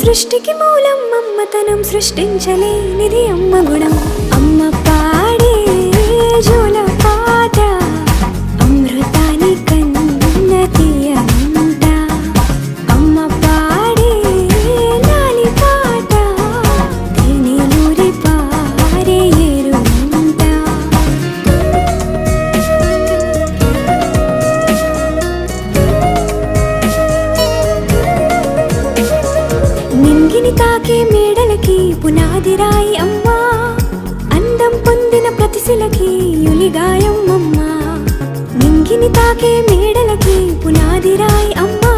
సృష్టికి మూలం అమ్మతనం, సృష్టించలేనిది అమ్మ గుణం. అమ్మ పాడే జోల పాట అమృతాని కన్న తీయంట. అమ్మ పాడే లాలి పాట తేనెలూరి పారే ఏరుంట. నింగిని తాకే మేడలకి పునాది రాయి అమ్మా, అందం పొందిన ప్రతిశిలకి యులిగాయం అమ్మా. నింగిని తాకే మేడలకి పునాది రాయి అమ్మా,